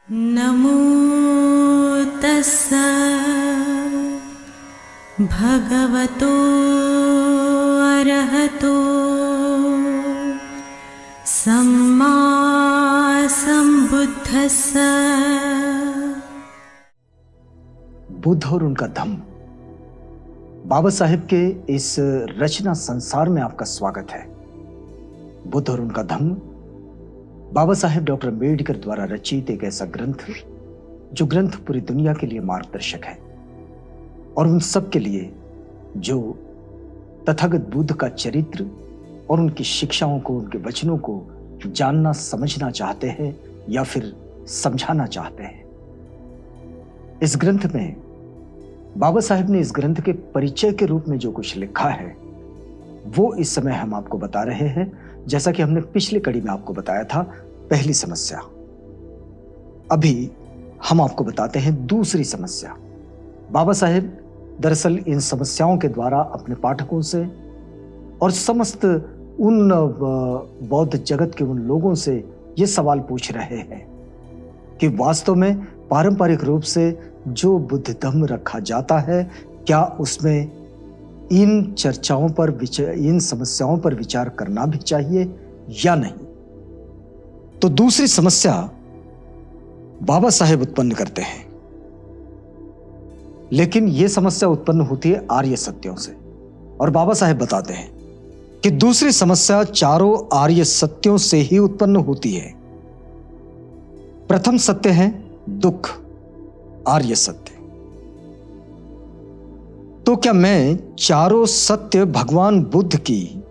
नमो तस्स भगवतो अरहतो सम्मा सम्बुद्धस्स। बुद्ध और उनका धम्म। बाबा साहेब के इस रचना संसार में आपका स्वागत है। बुद्ध और उनका धम्म बाबा साहेब डॉक्टर अम्बेडकर द्वारा रचित एक ऐसा ग्रंथ जो ग्रंथ पूरी दुनिया के लिए मार्गदर्शक है और उन सब के लिए जो तथागत बुद्ध का चरित्र और उनकी शिक्षाओं को, उनके वचनों को जानना समझना चाहते हैं या फिर समझाना चाहते हैं। इस ग्रंथ में बाबा साहेब ने इस ग्रंथ के परिचय के रूप में जो कुछ लिखा है वो इस समय हम आपको बता रहे हैं। जैसा कि हमने पिछली कड़ी में आपको बताया था, पहली समस्या। अभी हम आपको बताते हैं दूसरी समस्या। बाबा साहेब दरअसल इन समस्याओं के द्वारा अपने पाठकों से और समस्त उन बौद्ध जगत के उन लोगों से ये सवाल पूछ रहे हैं कि वास्तव में पारंपरिक रूप से जो बुद्ध धम्म रखा जाता है, क्या उसमें इन चर्चाओं पर इन समस्याओं पर विचार करना भी चाहिए या नहीं। तो दूसरी समस्या बाबा साहेब उत्पन्न करते हैं, लेकिन यह समस्या उत्पन्न होती है आर्य सत्यों से। और बाबा साहेब बताते हैं कि दूसरी समस्या चारों आर्य सत्यों से ही उत्पन्न होती है। प्रथम सत्य है दुख, आर्य सत्य। तो क्या मैं चारों सत्य भगवान बुद्ध की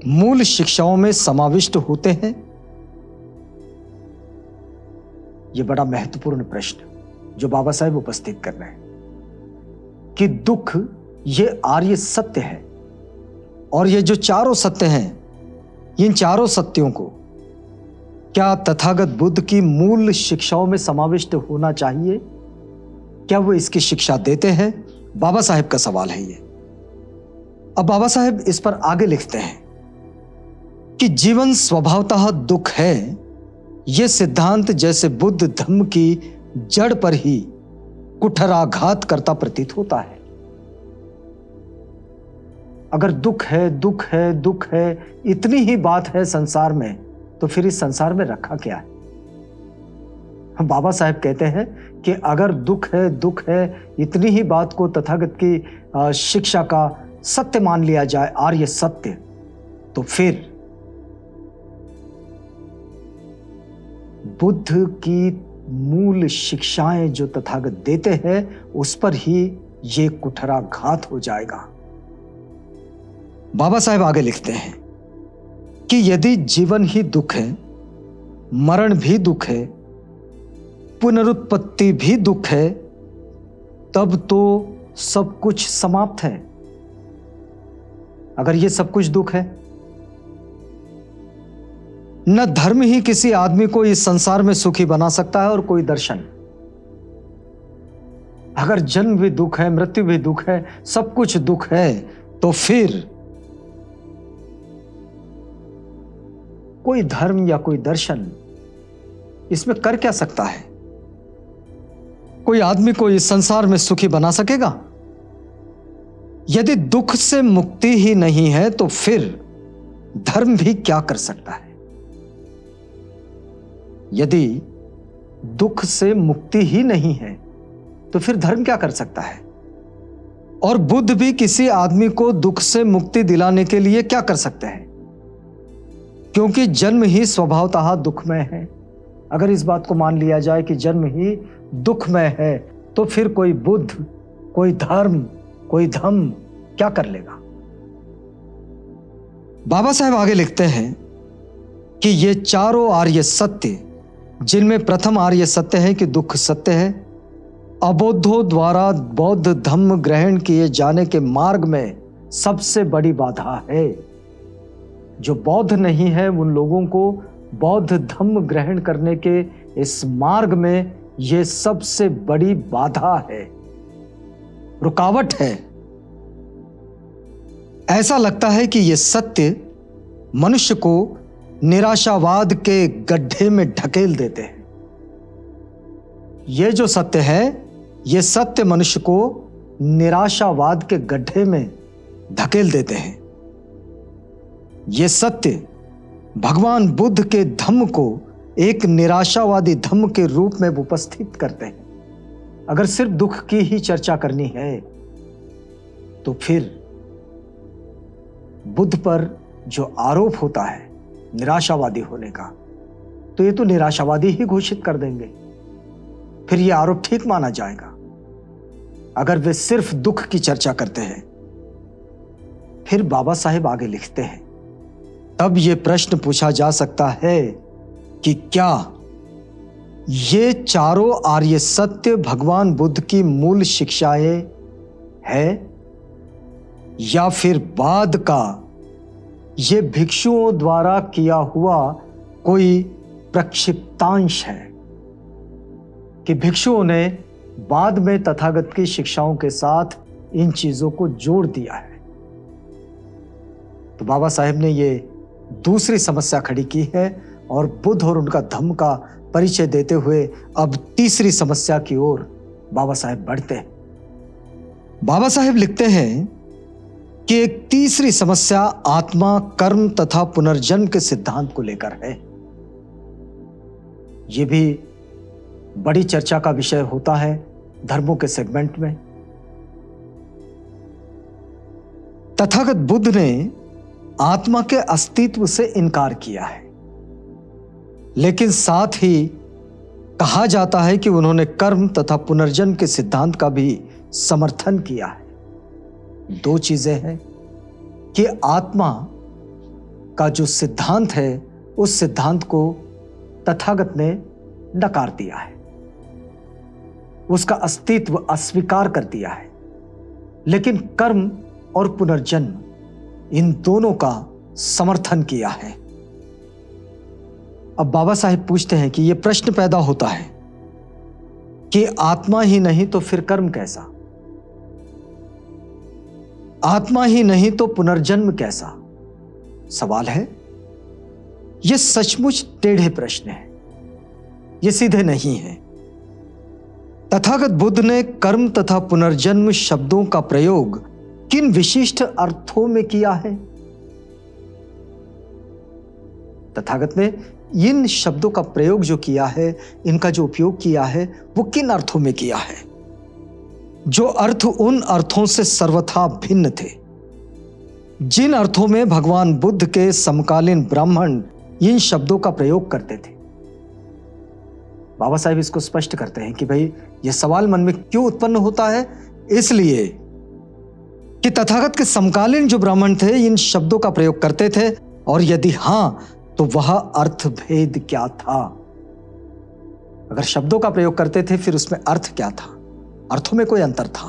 मूल शिक्षाओं में समाविष्ट होते हैं? यह बड़ा महत्वपूर्ण प्रश्न जो बाबा साहेब उपस्थित कर रहे हैं कि दुख ये आर्य सत्य है और ये जो चारों सत्य हैं, इन चारों सत्यों को क्या तथागत बुद्ध की मूल शिक्षाओं में समाविष्ट होना चाहिए? क्या वो इसकी शिक्षा देते हैं? बाबा साहेब का सवाल है ये। अब बाबा साहेब इस पर आगे लिखते हैं कि जीवन स्वभावतः दुख है। यह सिद्धांत जैसे बुद्ध धम्म की जड़ पर ही कुठराघात करता प्रतीत होता है। अगर दुख है, दुख है, दुख है, इतनी ही बात है संसार में, तो फिर इस संसार में रखा क्या है? बाबा साहेब कहते हैं कि अगर दुख है, दुख है, इतनी ही बात को तथागत की शिक्षा का सत्य मान लिया जाए, आर्य सत्य, तो फिर बुद्ध की मूल शिक्षाएं जो तथागत देते हैं उस पर ही यह कुठराघात हो जाएगा। बाबा साहेब आगे लिखते हैं कि यदि जीवन ही दुख है, मरण भी दुख है, पुनरुत्पत्ति भी दुख है, तब तो सब कुछ समाप्त है। अगर ये सब कुछ दुख है, न धर्म ही किसी आदमी को इस संसार में सुखी बना सकता है और कोई दर्शन। अगर जन्म भी दुख है, मृत्यु भी दुख है, सब कुछ दुख है, तो फिर कोई धर्म या कोई दर्शन इसमें कर क्या सकता है? कोई आदमी को इस संसार में सुखी बना सकेगा? यदि दुख से मुक्ति ही नहीं है तो फिर धर्म भी क्या कर सकता है? यदि दुख से मुक्ति ही नहीं है तो फिर धर्म क्या कर सकता है? और बुद्ध भी किसी आदमी को दुख से मुक्ति दिलाने के लिए क्या कर सकते हैं? क्योंकि जन्म ही स्वभावतः दुखमय है। अगर इस बात को मान लिया जाए कि जन्म ही दुखमय है, तो फिर कोई बुद्ध, कोई धर्म, कोई धम्म क्या कर लेगा? बाबा साहेब आगे लिखते हैं कि ये चारों आर्य सत्य, जिनमें प्रथम आर्य सत्य है कि दुख सत्य है, अबोधों द्वारा बौद्ध धम्म ग्रहण किए जाने के मार्ग में सबसे बड़ी बाधा है। जो बौद्ध नहीं है उन लोगों को बौद्ध धम्म ग्रहण करने के इस मार्ग में यह सबसे बड़ी बाधा है, रुकावट है। ऐसा लगता है कि यह सत्य मनुष्य को निराशावाद के गड्ढे में ढकेल देते हैं। ये जो सत्य है, ये सत्य मनुष्य को निराशावाद के गड्ढे में धकेल देते हैं। ये सत्य भगवान बुद्ध के धम्म को एक निराशावादी धम्म के रूप में उपस्थित करते हैं। अगर सिर्फ दुख की ही चर्चा करनी है तो फिर बुद्ध पर जो आरोप होता है निराशावादी होने का, तो ये तो निराशावादी ही घोषित कर देंगे। फिर ये आरोप ठीक माना जाएगा। अगर वे सिर्फ दुख की चर्चा करते हैं। फिर बाबा साहेब आगे लिखते हैं, तब ये प्रश्न पूछा जा सकता है कि क्या ये चारों आर्य सत्य भगवान बुद्ध की मूल शिक्षाएं है, या फिर बाद का ये भिक्षुओं द्वारा किया हुआ कोई प्रक्षिप्तांश है कि भिक्षुओं ने बाद में तथागत की शिक्षाओं के साथ इन चीजों को जोड़ दिया है। तो बाबा साहेब ने ये दूसरी समस्या खड़ी की है और बुद्ध और उनका धम्म का परिचय देते हुए अब तीसरी समस्या की ओर बाबा साहेब बढ़ते हैं। बाबा साहेब लिखते हैं कि एक तीसरी समस्या आत्मा, कर्म तथा पुनर्जन्म के सिद्धांत को लेकर है। यह भी बड़ी चर्चा का विषय होता है धर्मों के सेगमेंट में। तथागत बुद्ध ने आत्मा के अस्तित्व से इनकार किया है, लेकिन साथ ही कहा जाता है कि उन्होंने कर्म तथा पुनर्जन्म के सिद्धांत का भी समर्थन किया है। दो चीजें हैं कि आत्मा का जो सिद्धांत है उस सिद्धांत को तथागत ने नकार दिया है, उसका अस्तित्व अस्वीकार कर दिया है। लेकिन कर्म और पुनर्जन्म इन दोनों का समर्थन किया है। अब बाबा साहिब पूछते हैं कि यह प्रश्न पैदा होता है कि आत्मा ही नहीं तो फिर कर्म कैसा, आत्मा ही नहीं तो पुनर्जन्म कैसा। सवाल है, यह सचमुच टेढ़े प्रश्न है, ये सीधे नहीं है। तथागत बुद्ध ने कर्म तथा पुनर्जन्म शब्दों का प्रयोग किन विशिष्ट अर्थों में किया है? तथागत ने इन शब्दों का प्रयोग जो किया है, इनका जो उपयोग किया है, वो किन अर्थों में किया है जो अर्थ उन अर्थों से सर्वथा भिन्न थे जिन अर्थों में भगवान बुद्ध के समकालीन ब्राह्मण इन शब्दों का प्रयोग करते थे। बाबा साहेब इसको स्पष्ट करते हैं कि भाई यह सवाल मन में क्यों उत्पन्न होता है, इसलिए कि तथागत के समकालीन जो ब्राह्मण थे इन शब्दों का प्रयोग करते थे, और यदि हां तो वह अर्थ भेद क्या था। अगर शब्दों का प्रयोग करते थे फिर उसमें अर्थ क्या था, अर्थों में कोई अंतर था,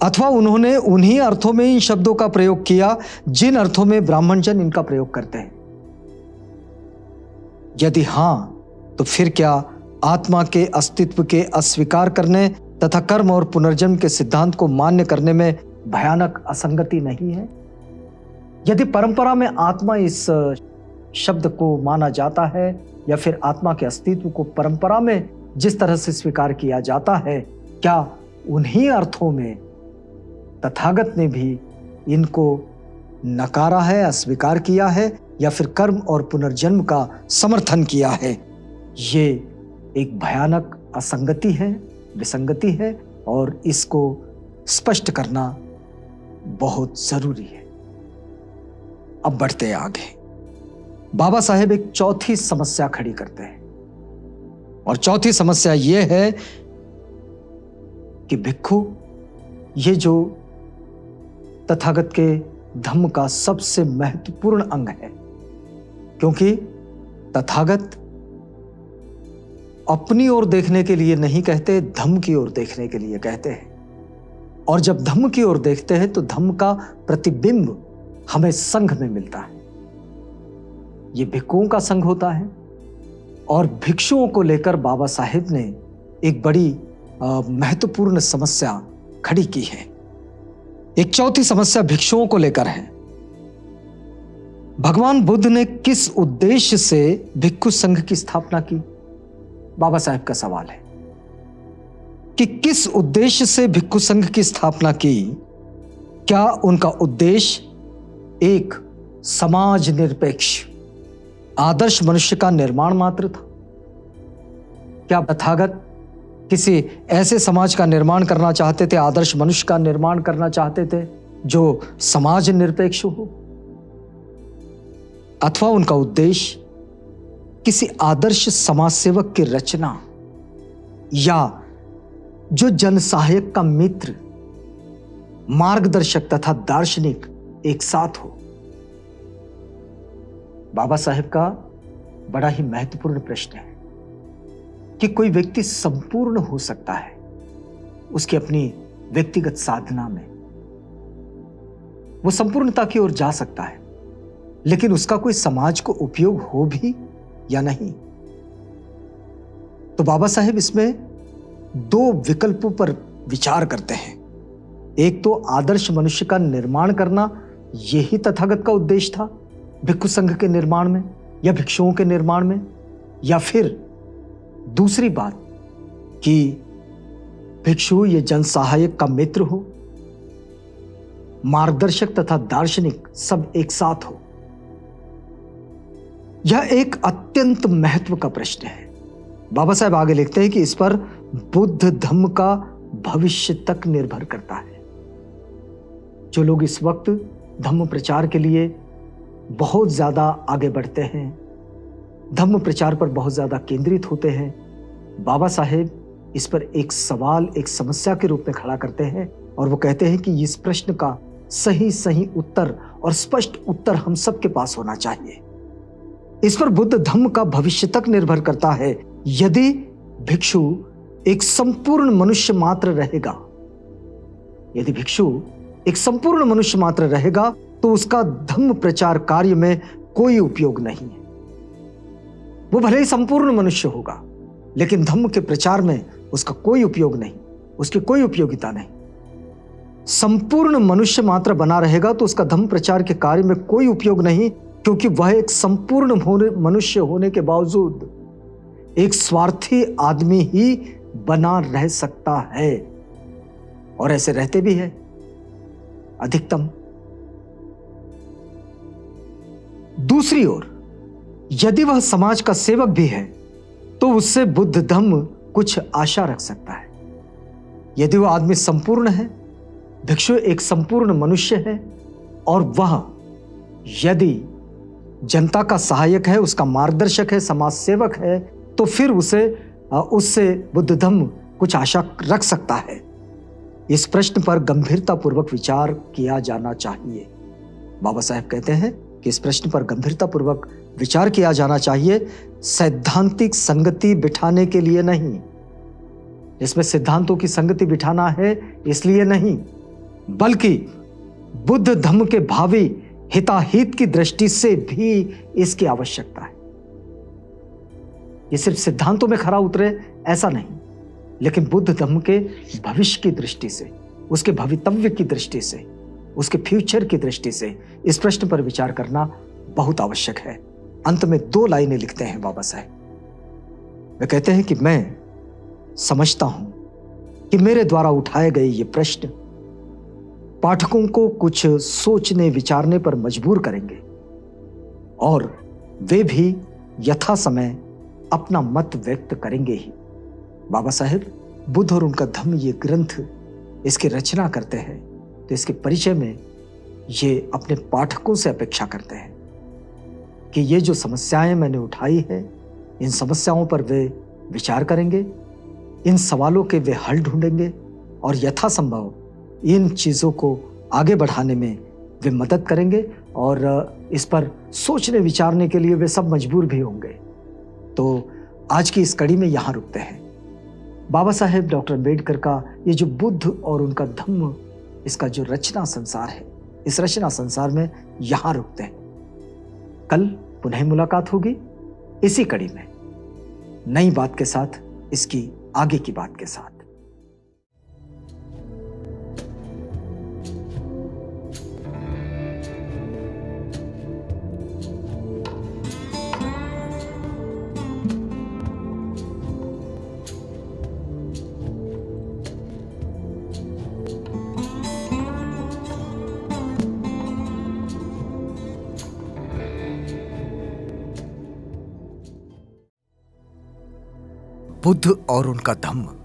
अथवा उन्होंने उन्हीं अर्थों में इन शब्दों का प्रयोग किया जिन अर्थों में ब्राह्मण जन इनका प्रयोग करते हैं। यदि हां तो फिर क्या आत्मा के अस्तित्व के अस्वीकार करने तथा कर्म और पुनर्जन्म के सिद्धांत को मान्य करने में भयानक असंगति नहीं है? यदि परंपरा में आत्मा इस शब्द को माना जाता है, या फिर आत्मा के अस्तित्व को परंपरा में जिस तरह से स्वीकार किया जाता है, क्या उन्हीं अर्थों में तथागत ने भी इनको नकारा है, अस्वीकार किया है, या फिर कर्म और पुनर्जन्म का समर्थन किया है? ये एक भयानक असंगति है, विसंगति है, और इसको स्पष्ट करना बहुत जरूरी है। अब बढ़ते हैं आगे। बाबा साहेब एक चौथी समस्या खड़ी करते हैं, और चौथी समस्या यह है कि भिक्खु, ये जो तथागत के धम्म का सबसे महत्वपूर्ण अंग है, क्योंकि तथागत अपनी ओर देखने के लिए नहीं कहते, धम्म की ओर देखने के लिए कहते हैं। और जब धम्म की ओर देखते हैं तो धम्म का प्रतिबिंब हमें संघ में मिलता है। ये भिक्षुओं का संघ होता है, और भिक्षुओं को लेकर बाबा साहेब ने एक बड़ी महत्वपूर्ण समस्या खड़ी की है। एक चौथी समस्या भिक्षुओं को लेकर है। भगवान बुद्ध ने किस उद्देश्य से भिक्षु संघ की स्थापना की? बाबा साहेब का सवाल है। कि किस उद्देश्य से भिक्षु संघ की स्थापना की। क्या उनका उद्देश्य एक समाज निरपेक्ष आदर्श मनुष्य का निर्माण मात्र था? क्या तथागत किसी ऐसे समाज का निर्माण करना चाहते थे, आदर्श मनुष्य का निर्माण करना चाहते थे जो समाज निरपेक्ष हो? अथवा उनका उद्देश्य किसी आदर्श समाज सेवक की रचना या जो जनसहायक का मित्र, मार्गदर्शक तथा दार्शनिक एक साथ हो? बाबा साहेब का बड़ा ही महत्वपूर्ण प्रश्न है कि कोई व्यक्ति संपूर्ण हो सकता है उसकी अपनी व्यक्तिगत साधना में, वो संपूर्णता की ओर जा सकता है, लेकिन उसका कोई समाज को उपयोग हो भी या नहीं। तो बाबा साहेब इसमें दो विकल्पों पर विचार करते हैं। एक तो आदर्श मनुष्य का निर्माण करना, यही तथागत का उद्देश्य था भिक्षु संघ के निर्माण में या भिक्षुओं के निर्माण में, या फिर दूसरी बात कि भिक्षु ये जनसहायक का मित्र हो, मार्गदर्शक तथा दार्शनिक सब एक साथ हो। यह एक अत्यंत महत्व का प्रश्न है। बाबा साहेब आगे लिखते हैं कि इस पर बुद्ध धम्म का भविष्य तक निर्भर करता है। जो लोग इस वक्त धम्म प्रचार के लिए बहुत ज्यादा आगे बढ़ते हैं, धम्म प्रचार पर बहुत ज्यादा केंद्रित होते हैं, बाबा साहेब इस पर एक सवाल, एक समस्या के रूप में खड़ा करते हैं और वो कहते हैं कि इस प्रश्न का सही उत्तर और स्पष्ट उत्तर हम सबके पास होना चाहिए। इस पर बुद्ध धम्म का भविष्य तक निर्भर करता है। यदि भिक्षु एक संपूर्ण मनुष्य मात्र रहेगा, यदि भिक्षु एक संपूर्ण मनुष्य मात्र रहेगा तो उसका धम्म प्रचार कार्य में कोई उपयोग नहीं है। वो भले ही संपूर्ण मनुष्य होगा, लेकिन धम्म के प्रचार में उसका कोई उपयोग नहीं, उसकी कोई उपयोगिता नहीं। संपूर्ण मनुष्य मात्र बना रहेगा तो उसका धम्म प्रचार के कार्य में कोई उपयोग नहीं, क्योंकि वह एक संपूर्ण मनुष्य होने के बावजूद एक स्वार्थी आदमी ही बना रह सकता है, और ऐसे रहते भी है अधिकतम। दूसरी ओर यदि वह समाज का सेवक भी है तो उससे बुद्ध धम्म कुछ आशा रख सकता है। यदि वह आदमी संपूर्ण है, भिक्षु एक संपूर्ण मनुष्य है, और वह यदि जनता का सहायक है, उसका मार्गदर्शक है, समाज सेवक है, तो फिर उससे बुद्ध धम्म कुछ आशा रख सकता है। इस प्रश्न पर गंभीरतापूर्वक विचार किया जाना चाहिए। बाबा साहेब कहते हैं कि इस प्रश्न पर गंभीरतापूर्वक विचार किया जाना चाहिए, सैद्धांतिक संगति बिठाने के लिए नहीं। इसमें सिद्धांतों की संगति बिठाना है इसलिए नहीं, बल्कि बुद्ध धम्म के भावी हिताहित की दृष्टि से भी इसकी आवश्यकता है। ये सिर्फ सिद्धांतों में खरा उतरे ऐसा नहीं, लेकिन बुद्ध धम्म के भविष्य की दृष्टि से, उसके भवितव्य की दृष्टि से, उसके फ्यूचर की दृष्टि से इस प्रश्न पर विचार करना बहुत आवश्यक है। अंत में 2 लाइनें लिखते हैं बाबा साहब। वे कहते हैं कि मैं समझता हूं कि मेरे द्वारा उठाए गए ये प्रश्न पाठकों को कुछ सोचने विचारने पर मजबूर करेंगे, और वे भी यथा समय अपना मत व्यक्त करेंगे ही। बाबा साहेब बुद्ध और उनका धम्म ये ग्रंथ इसकी रचना करते हैं तो इसके परिचय में ये अपने पाठकों से अपेक्षा करते हैं कि ये जो समस्याएं मैंने उठाई है, इन समस्याओं पर वे विचार करेंगे, इन सवालों के वे हल ढूंढेंगे, और यथासंभव इन चीज़ों को आगे बढ़ाने में वे मदद करेंगे, और इस पर सोचने विचारने के लिए वे सब मजबूर भी होंगे। तो आज की इस कड़ी में यहाँ रुकते हैं। बाबा साहेब डॉक्टर अम्बेडकर का ये जो बुद्ध और उनका धम्म, इसका जो रचना संसार है, इस रचना संसार में यहाँ रुकते हैं। कल पुनः मुलाकात होगी इसी कड़ी में, नई बात के साथ, इसकी आगे की बात के साथ। बुद्ध और उनका धम्म